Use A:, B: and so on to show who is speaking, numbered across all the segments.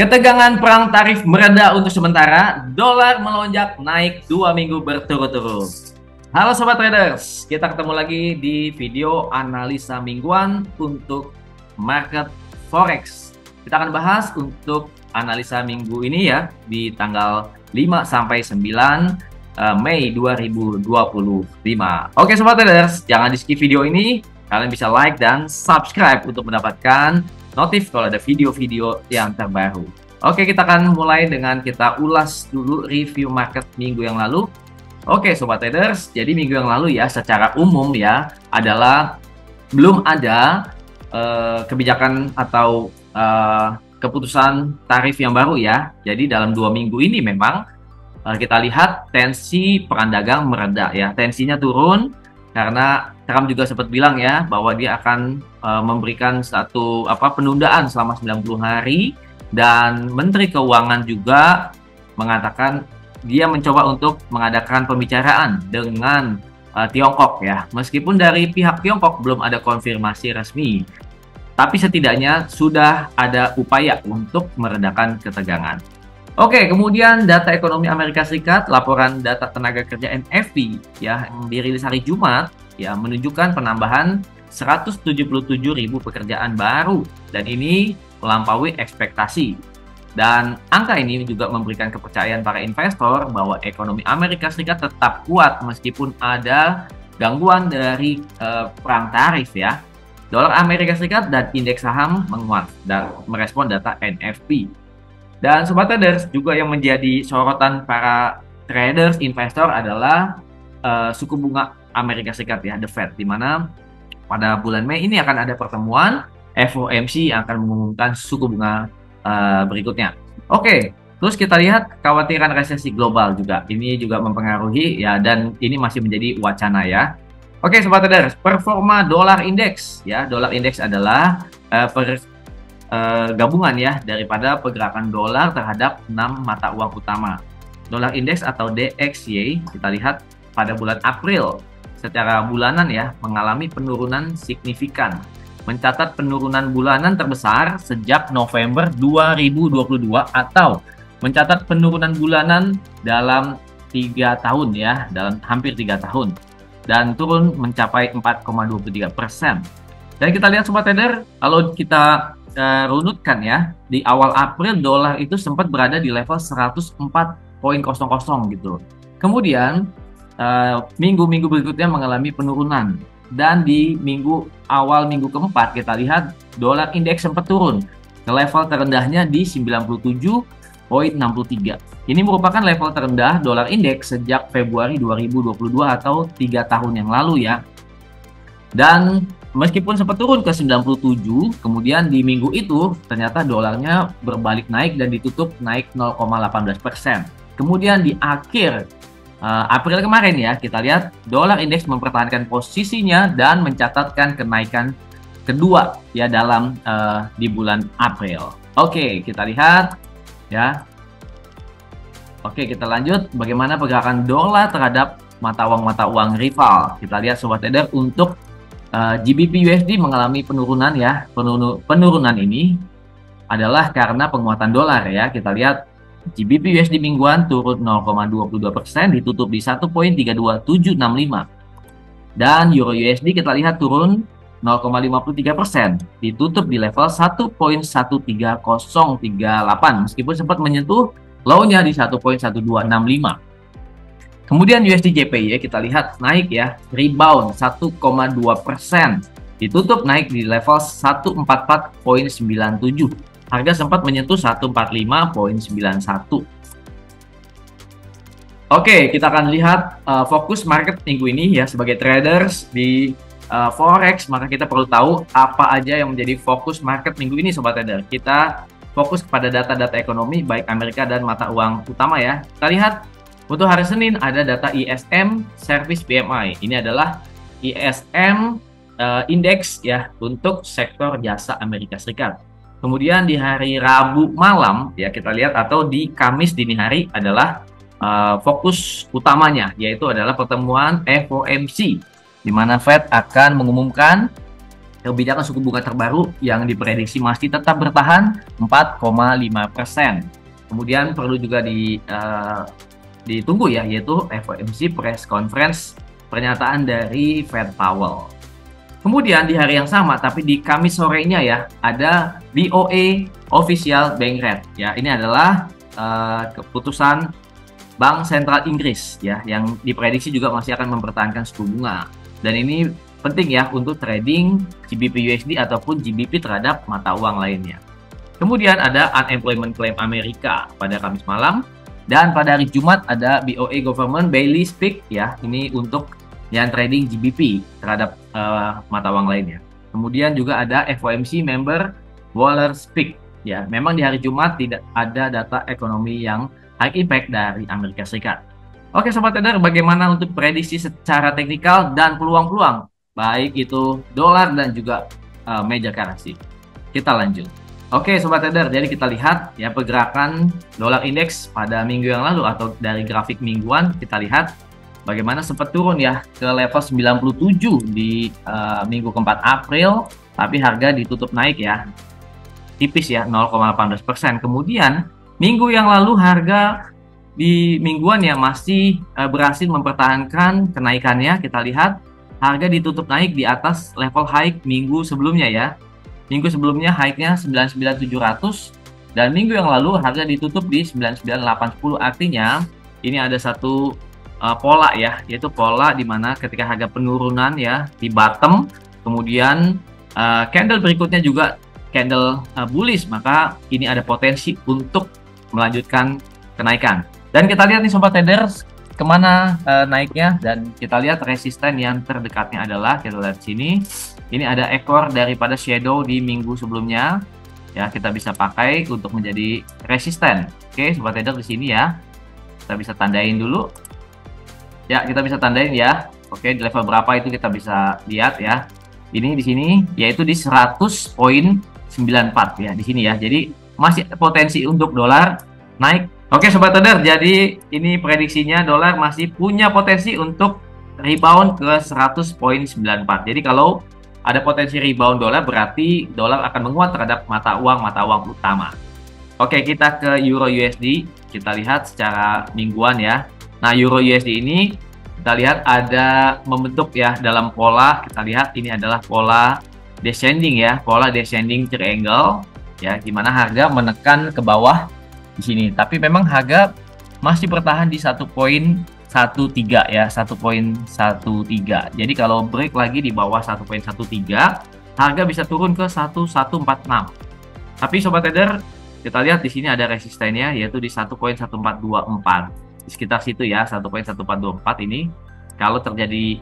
A: Ketegangan perang tarif mereda untuk sementara, dolar melonjak naik 2 minggu berturut-turut. Halo Sobat Traders, kita ketemu lagi di video analisa mingguan untuk market Forex. Kita akan bahas untuk analisa minggu ini ya, di tanggal 5-9 Mei 2025. Oke Sobat Traders, jangan di skip video ini, kalian bisa like dan subscribe untuk mendapatkan notif kalau ada video-video yang terbaru. Oke, kita akan mulai dengan kita ulas dulu review market minggu yang lalu. Oke, Sobat Traders, jadi minggu yang lalu ya secara umum ya adalah belum ada kebijakan atau keputusan tarif yang baru ya. Jadi dalam 2 minggu ini memang kita lihat tensi perang dagang mereda ya. Tensinya turun karena Trump juga sempat bilang ya bahwa dia akan memberikan satu penundaan selama 90 hari, dan Menteri Keuangan juga mengatakan dia mencoba untuk mengadakan pembicaraan dengan Tiongkok ya. Meskipun dari pihak Tiongkok belum ada konfirmasi resmi, tapi setidaknya sudah ada upaya untuk meredakan ketegangan. Oke, kemudian data ekonomi Amerika Serikat, laporan data tenaga kerja NFP ya yang dirilis hari Jumat ya menunjukkan penambahan 177.000 pekerjaan baru, dan ini melampaui ekspektasi. Dan angka ini juga memberikan kepercayaan para investor bahwa ekonomi Amerika Serikat tetap kuat meskipun ada gangguan dari perang tarif ya. Dolar Amerika Serikat dan indeks saham menguat dan merespon data NFP. Dan Sobat Traders, juga yang menjadi sorotan para traders investor adalah suku bunga Amerika Serikat ya, The Fed, di mana pada bulan Mei ini akan ada pertemuan FOMC yang akan mengumumkan suku bunga berikutnya. Oke, terus kita lihat kekhawatiran resesi global juga. Ini juga mempengaruhi ya, dan ini masih menjadi wacana ya. Oke Sobat Traders, performa dolar indeks ya. Dolar indeks adalah gabungan ya daripada pergerakan dolar terhadap 6 mata uang utama. Dolar indeks atau DXY kita lihat pada bulan April secara bulanan ya mengalami penurunan signifikan, mencatat penurunan bulanan terbesar sejak November 2022 atau mencatat penurunan bulanan dalam 3 tahun ya, dalam hampir 3 tahun, dan turun mencapai 4,23%. Dan kita lihat Sobat Trader, kalau kita runutkan ya, di awal April dolar itu sempat berada di level 104.00 gitu. Kemudian minggu-minggu berikutnya mengalami penurunan, dan di awal minggu keempat kita lihat dolar indeks sempat turun ke level terendahnya di 97.63. Ini merupakan level terendah dolar indeks sejak Februari 2022 atau 3 tahun yang lalu ya. Dan meskipun sempat turun ke 97, kemudian di minggu itu ternyata dolarnya berbalik naik dan ditutup naik 0,18%. Kemudian di akhir April kemarin ya, kita lihat dolar indeks mempertahankan posisinya dan mencatatkan kenaikan kedua ya dalam di bulan April. Oke, kita lihat ya. Oke, kita lanjut bagaimana pergerakan dolar terhadap mata uang rival. Kita lihat Sobat Trader, untuk GBP USD mengalami penurunan ya. Penurunan ini adalah karena penguatan dolar ya. Kita lihat GBP USD mingguan turun 0,22%, ditutup di 1.32765. Dan Euro USD kita lihat turun 0,53%, ditutup di level 1.13038 meskipun sempat menyentuh low-nya di 1.1265. Kemudian USD JPY kita lihat naik ya, rebound 1,2%, ditutup naik di level 144.97. Harga sempat menyentuh 145.91. Oke, kita akan lihat fokus market minggu ini ya sebagai traders di Forex, maka kita perlu tahu apa aja yang menjadi fokus market minggu ini Sobat Trader. Kita fokus kepada data-data ekonomi baik Amerika dan mata uang utama ya. Kita lihat untuk hari Senin ada data ISM Service PMI. Ini adalah ISM indeks ya untuk sektor jasa Amerika Serikat. Kemudian di hari Rabu malam ya kita lihat, atau di Kamis dini hari adalah fokus utamanya, yaitu adalah pertemuan FOMC, di mana Fed akan mengumumkan kebijakan suku bunga terbaru yang diprediksi masih tetap bertahan 4,5%. Kemudian perlu juga ditunggu ya, yaitu FOMC press conference pernyataan dari Fed Powell. Kemudian di hari yang sama, tapi di Kamis sorenya ya, ada BOE Official Bank Rate. Ya, ini adalah keputusan Bank Sentral Inggris ya, yang diprediksi juga masih akan mempertahankan suku bunga. Dan ini penting ya untuk trading GBP USD ataupun GBP terhadap mata uang lainnya. Kemudian ada Unemployment Claim Amerika pada Kamis malam, dan pada hari Jumat ada BOE Government Daily Speak ya, ini untuk yang trading GBP terhadap mata uang lainnya. Kemudian juga ada FOMC Member Waller Speak ya. Memang di hari Jumat tidak ada data ekonomi yang high impact dari Amerika Serikat. Oke Sobat Trader, bagaimana untuk prediksi secara teknikal dan peluang-peluang baik itu dolar dan juga major currency? Kita lanjut. Oke Sobat Trader, jadi kita lihat ya pergerakan dolar indeks pada minggu yang lalu atau dari grafik mingguan kita lihat bagaimana sempat turun ya ke level 97 di minggu keempat April, tapi harga ditutup naik ya, tipis ya 0,18%. Kemudian minggu yang lalu harga di mingguan ya masih berhasil mempertahankan kenaikannya. Kita lihat harga ditutup naik di atas level high minggu sebelumnya ya. Minggu sebelumnya high-nya 99.700 dan minggu yang lalu harga ditutup di 99.810. Artinya ini ada satu pola ya, yaitu pola di mana ketika harga penurunan ya di bottom, kemudian candle berikutnya juga candle bullish, maka ini ada potensi untuk melanjutkan kenaikan. Dan kita lihat nih Sobat Traders kemana naiknya, dan kita lihat resisten yang terdekatnya adalah, kita lihat sini, ini ada ekor daripada shadow di minggu sebelumnya ya, kita bisa pakai untuk menjadi resisten. Oke Sobat Trader, di sini ya kita bisa tandain dulu ya, kita bisa tandain ya. Oke, di level berapa itu kita bisa lihat ya, ini di sini yaitu di 100.94 ya di sini ya. Jadi masih potensi untuk dolar naik. Oke Sobat Trader, jadi ini prediksinya dolar masih punya potensi untuk rebound ke 100.94. Jadi kalau ada potensi rebound dolar, berarti dolar akan menguat terhadap mata uang utama. Oke, kita ke Euro USD, kita lihat secara mingguan ya. Nah, Euro USD ini kita lihat ada membentuk ya dalam pola, kita lihat ini adalah pola descending ya, pola descending triangle ya, gimana harga menekan ke bawah di sini. Tapi memang harga masih bertahan di 1.13 ya, 1.13. Jadi kalau break lagi di bawah 1.13, harga bisa turun ke 1146. Tapi Sobat Trader, kita lihat di sini ada resistennya yaitu di 1.1424. Di sekitar situ ya, 1.1424 ini. Kalau terjadi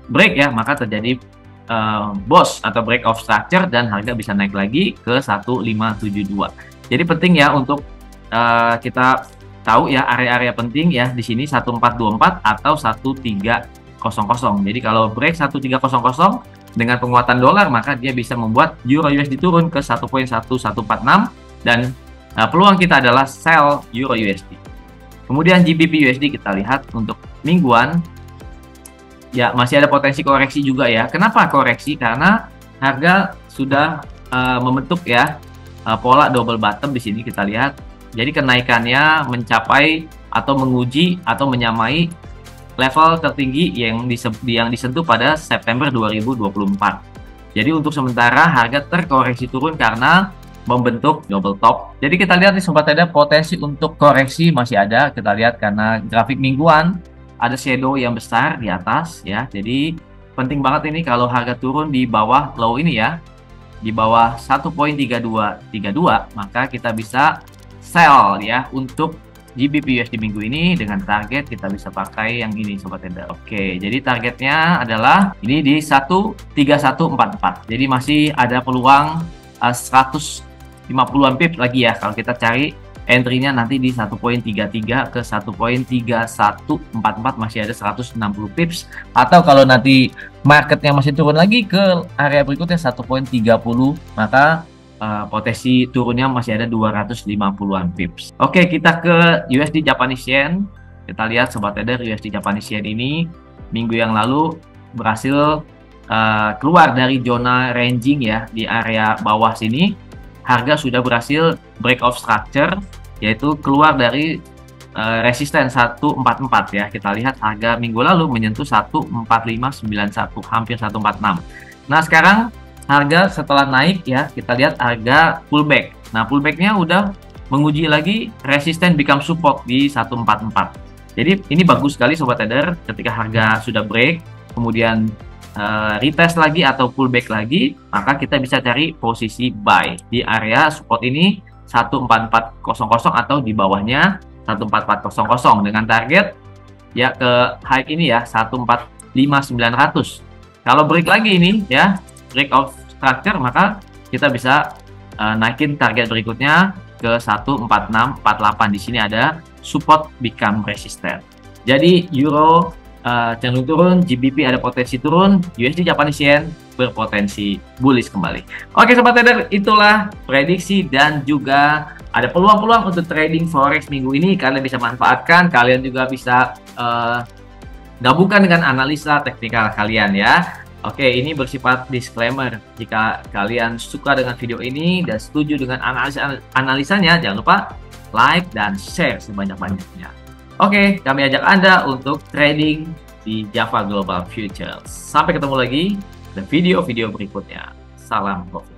A: break ya, maka terjadi boss atau break of structure dan harga bisa naik lagi ke 1572. Jadi penting ya untuk kita tahu ya area-area penting ya di sini 1424 atau 1300. Jadi kalau break 1300 dengan penguatan dolar, maka dia bisa membuat Euro USD turun ke 1.1146 dan peluang kita adalah sell Euro USD. Kemudian GBP USD kita lihat untuk mingguan ya masih ada potensi koreksi juga ya. Kenapa koreksi? Karena harga sudah membentuk ya pola double bottom di sini kita lihat. Jadi kenaikannya mencapai atau menguji atau menyamai level tertinggi yang disentuh pada September 2024. Jadi untuk sementara harga terkoreksi turun karena membentuk double top. Jadi kita lihat nih Sobat Trader, potensi untuk koreksi masih ada. Kita lihat karena grafik mingguan ada shadow yang besar di atas ya. Jadi penting banget ini kalau harga turun di bawah low ini ya, di bawah 1.3232, maka kita bisa sell ya untuk GBP USD minggu ini dengan target kita bisa pakai yang ini Sobat Trader. Oke, jadi targetnya adalah ini di 13144. Jadi masih ada peluang 150-an pips lagi ya kalau kita cari entry-nya nanti di 1.33 ke 1.3144, masih ada 160 pips. Atau kalau nanti marketnya masih turun lagi ke area berikutnya 1.30, maka potensi turunnya masih ada 250-an pips. Oke, kita ke USD Japanese Yen. Kita lihat Sobat Trader, USD Japanese Yen ini minggu yang lalu berhasil keluar dari zona ranging ya di area bawah sini, harga sudah berhasil break of structure, yaitu keluar dari resisten 144 ya. Kita lihat harga minggu lalu menyentuh 14591, hampir 146. Nah, sekarang harga setelah naik ya, kita lihat harga pullback. Nah, pullbacknya udah menguji lagi resisten become support di 144. Jadi ini bagus sekali sobat trader, ketika harga sudah break, kemudian retest lagi atau pullback lagi, maka kita bisa cari posisi buy di area support ini 14400 atau di bawahnya 14400 dengan target ya ke high ini ya 145.900. Kalau break lagi ini ya, break of structure, maka kita bisa naikin target berikutnya ke 14648. Di sini ada support become resistant. Jadi euro cenderung turun, GBP ada potensi turun, USD Japanese Yen berpotensi bullish kembali. Oke sobat trader, itulah prediksi dan juga ada peluang-peluang untuk trading forex minggu ini. Kalian bisa manfaatkan, kalian juga bisa gabungkan dengan analisa teknikal kalian ya. Oke, ini bersifat disclaimer. Jika kalian suka dengan video ini dan setuju dengan analisanya, jangan lupa like dan share sebanyak-banyaknya. Oke, kami ajak Anda untuk trading di Java Global Futures. Sampai ketemu lagi di video-video berikutnya. Salam profit.